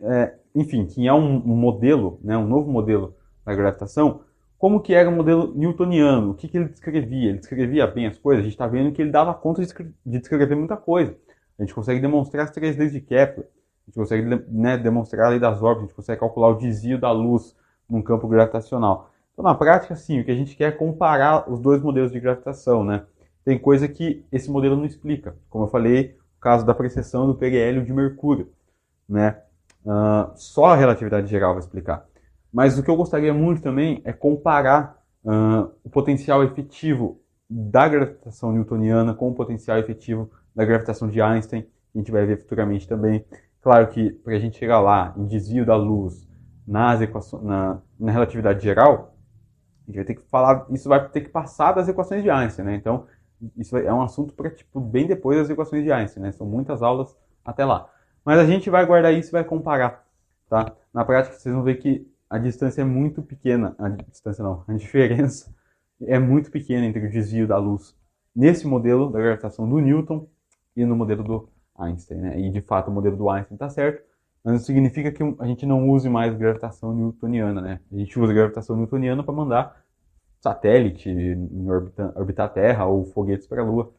enfim, que é um modelo, né, um novo modelo da gravitação, como que era o modelo newtoniano, o que ele descrevia. Ele descrevia bem as coisas, a gente está vendo que ele dava conta de descrever muita coisa. A gente consegue demonstrar as 3 leis de Kepler, a gente consegue, né, demonstrar a lei das órbitas, a gente consegue calcular o desvio da luz num campo gravitacional. Então, na prática, sim, o que a gente quer é comparar os dois modelos de gravitação, né? Tem coisa que esse modelo não explica, como eu falei, o caso da precessão do periélio de Mercúrio, né? Só a relatividade geral vai explicar. Mas o que eu gostaria muito também é comparar o potencial efetivo da gravitação newtoniana com o potencial efetivo da gravitação de Einstein, que a gente vai ver futuramente também. Claro que para a gente chegar lá em desvio da luz na relatividade geral, a gente vai ter que falar, isso vai ter que passar das equações de Einstein, né? Então, isso é um assunto para bem depois das equações de Einstein, né? São muitas aulas até lá. Mas a gente vai guardar isso e vai comparar, tá? Na prática, vocês vão ver que a distância é muito pequena, a diferença é muito pequena entre o desvio da luz nesse modelo da gravitação do Newton e no modelo do Einstein, né? E de fato o modelo do Einstein está certo, mas isso significa que a gente não use mais gravitação newtoniana, né? A gente usa gravitação newtoniana para mandar satélite orbitar a Terra ou foguetes para a Lua,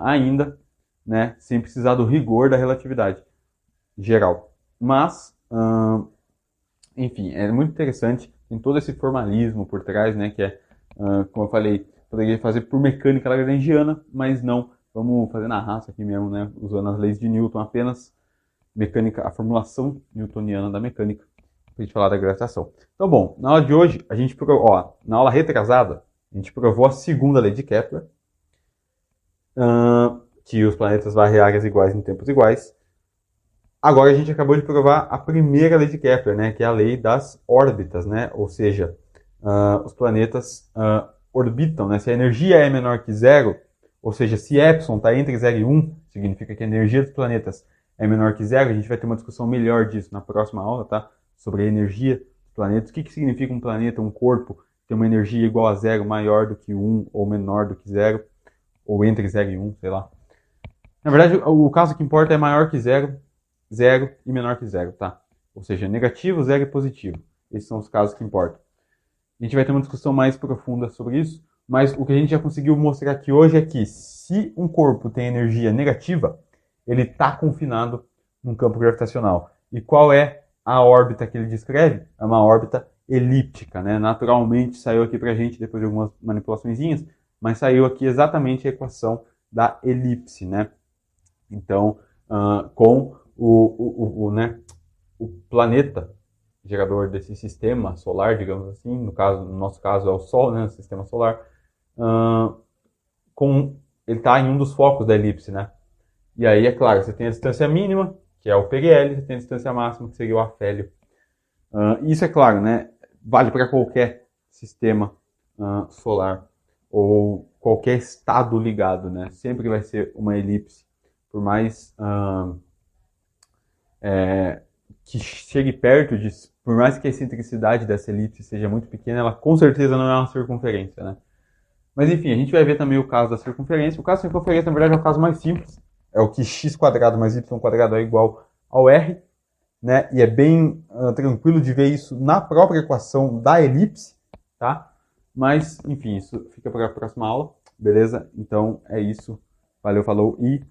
ainda, né? Sem precisar do rigor da relatividade geral. Mas enfim, é muito interessante, tem todo esse formalismo por trás, né, que é Como eu falei, poderia fazer por mecânica lagrangiana, mas não. Vamos fazer na raça aqui mesmo, né? Usando as leis de Newton apenas, mecânica, a formulação newtoniana da mecânica, para a gente falar da gravitação. Então, bom, na aula de hoje, a gente provou, na aula retrasada, a gente provou a segunda lei de Kepler, que os planetas varrem áreas iguais em tempos iguais. Agora a gente acabou de provar a primeira lei de Kepler, né? Que é a lei das órbitas, né? Ou seja, os planetas orbitam, né? Se a energia é menor que zero, ou seja, se epsilon está entre 0 e 1, significa que a energia dos planetas é menor que zero. A gente vai ter uma discussão melhor disso na próxima aula, tá? Sobre a energia dos planetas. O que significa um planeta, um corpo, ter uma energia igual a zero, maior do que 1 ou menor do que zero, ou entre 0 e 1, sei lá. Na verdade, o caso que importa é maior que zero, zero e menor que zero, tá? Ou seja, negativo, zero e positivo. Esses são os casos que importam. A gente vai ter uma discussão mais profunda sobre isso, mas o que a gente já conseguiu mostrar aqui hoje é que se um corpo tem energia negativa, ele está confinado num campo gravitacional. E qual é a órbita que ele descreve? É uma órbita elíptica, né? Naturalmente saiu aqui pra gente, depois de algumas manipulaçõezinhas, mas saiu aqui exatamente a equação da elipse, né? Então, com né, o planeta gerador desse sistema solar, digamos assim, no nosso caso é o Sol, né, o sistema solar, ele está em um dos focos da elipse, né? E aí, é claro, você tem a distância mínima, que é o PGL, você tem a distância máxima, que seria o afélio. Isso é claro, né? Vale para qualquer sistema solar ou qualquer estado ligado, né? Sempre vai ser uma elipse, por mais que chegue perto disso, por mais que a excentricidade dessa elipse seja muito pequena, ela com certeza não é uma circunferência, né? Mas enfim, a gente vai ver também o caso da circunferência. O caso da circunferência, na verdade, é o caso mais simples. É o que x quadrado mais y quadrado é igual ao r, né? E é bem tranquilo de ver isso na própria equação da elipse, tá? Mas, enfim, isso fica para a próxima aula, beleza? Então é isso. Valeu, falou e